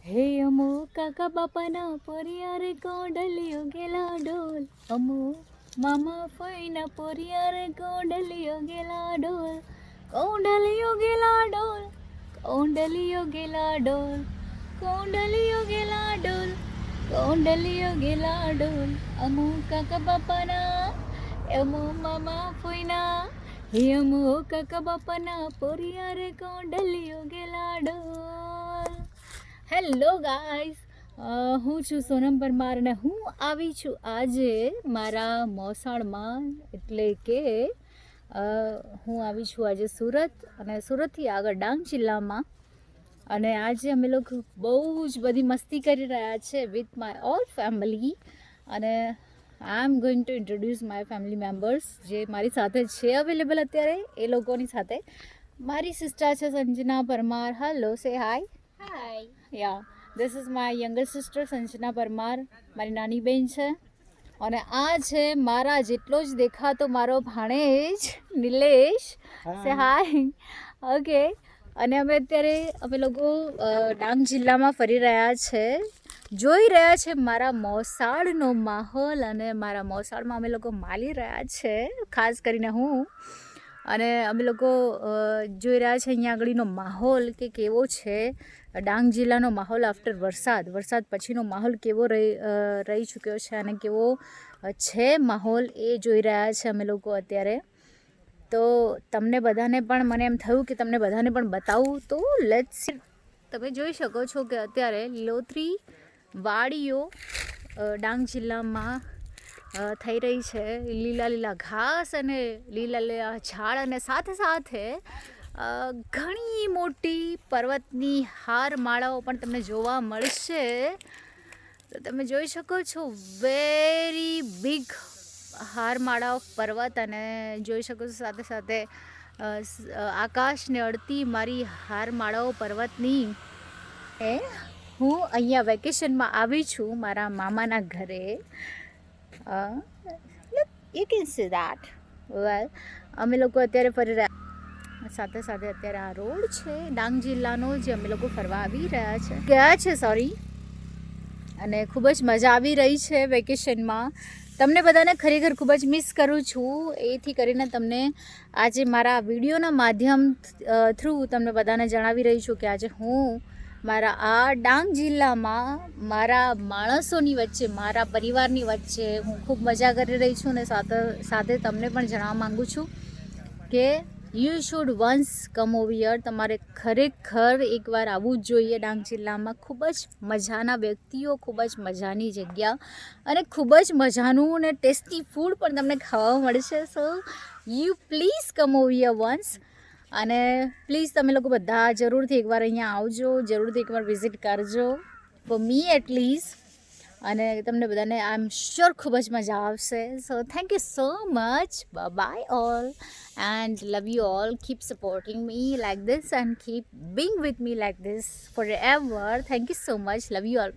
હે અમો કાકા બાપાના પરિયારે કોડલિયો ગેલા ડોલ, અમો મામા ફઈના પરિયારે કોડલિયો ગેલા ડોલ, કોડલિયો ગેલા ડોલ, કોડલિયો ગેલા ડોલ, કોડલિયો ગેલા ડોલ, કોડલિયો ગેલા ડોલ, અમો કાકા બાપાના, અમો મામા ફઈના, હે અમો કાકા બાપાના પરિયારે કોડલિયો ગેલા ડોલ. હેલો ગાઈઝ, હું છું સોનમ પરમાર અને હું આવી છું આજે મારા મોસાળમાં, એટલે કે હું આવી છું આજે સુરત અને સુરતથી આગળ ડાંગ જિલ્લામાં. અને આજે અમે લોકો બહુ જ બધી મસ્તી કરી રહ્યા છે વિથ માય ઓલ ફેમિલી. અને I am going to introduce my family members જે મારી સાથે છે અવેલેબલ અત્યારે. એ લોકોની સાથે મારી સિસ્ટર છે સંજના પરમાર. હેલો, સે હાય. Hi. Yeah, this is my younger sister Sanjana Parmar, મારી નાની બહેન છે. અને આ છે મારા જેટલો જ દેખાતો મારો ભાણેજ નિલેશ. સે હાય. ઓકે. અને અમે લોકો ડાંગ જિલ્લામાં ફરી રહ્યા છે, જોઈ રહ્યા છે મારા મોસાળનો માહોલ. અને મારા મોસાળમાં અમે લોકો માલી રહ્યા છે, ખાસ કરીને હું. અને અમે લોકો જોઈ રહ્યા છે અહીંયા આગળનો માહોલ કે કેવો છે ડાંગ જિલ્લાનો માહોલ આફ્ટર વરસાદ પછીનો માહોલ કેવો રહી ચૂક્યો છે અને કેવો છે માહોલ એ જોઈ રહ્યા છે અમે લોકો અત્યારે. તો તમને બધાને પણ મને એમ થયું કે તમને બધાને પણ બતાવું. તો લેટ્સ, તમે જોઈ શકો છો કે અત્યારે લીલોતરી વાડીઓ ડાંગ જિલ્લામાં થઈ રહી છે. લીલા લીલા ઘાસ અને લીલા લીલા ઝાડ અને સાથે સાથે ઘણી મોટી પર્વતની હારમાળાઓ પણ તમને જોવા મળશે. તો તમે જોઈ શકો છો વેરી બિગ હારમાળાઓ પર્વત. અને જોઈ શકો છો સાથે સાથે આકાશને અડતી મારી હારમાળાઓ પર્વતની. હું અહીંયા વેકેશનમાં આવી છું મારા મામાના ઘરે. યુ કેન સી દેટ વેલ. અમે લોકો અત્યારે ફરી રહ્યા, સાથે સાથે અત્યારે આ રોડ છે ડાંગ જિલ્લાનો જે અમે લોકો ફરવા આવી ગયા છે સોરી. અને ખૂબ જ મજા આવી રહી છે વેકેશનમાં. તમને બધાને ખરેખર ખૂબ જ મિસ કરું છું. એથી કરીને તમને આજે મારા વિડીયોના માધ્યમ થ્રુ તમને બધાને જણાવી રહી છું કે આજે હું મારા આ ડાંગ જિલ્લામાં મારા માણસોની વચ્ચે, મારા પરિવારની વચ્ચે હું ખૂબ મજા કરી રહી છું. અને સાથે તમને પણ જણાવવા માગું છું કે you should once come over here. તમારે ખરેખર એકવાર આવવું જ જોઈએ ડાંગ જિલ્લામાં. ખૂબ જ મજાના વ્યક્તિઓ, ખૂબ જ મજાની જગ્યા અને ખૂબ જ મજાનું અને ટેસ્ટી ફૂડ પણ તમને ખાવા મળશે. So you please come over here once. અને પ્લીઝ તમે લોકો બધા જરૂરથી એકવાર અહીંયા આવજો, જરૂરથી એકવાર વિઝિટ કરજો, ફોર મી એટલીસ્ટ. અને તમને બધાને આઈ એમ શ્યોર ખૂબ જ મજા આવશે. So thank you so much. Bye all and love you all. Keep supporting me like this and keep being with me like this forever. Thank you so much. Love you all.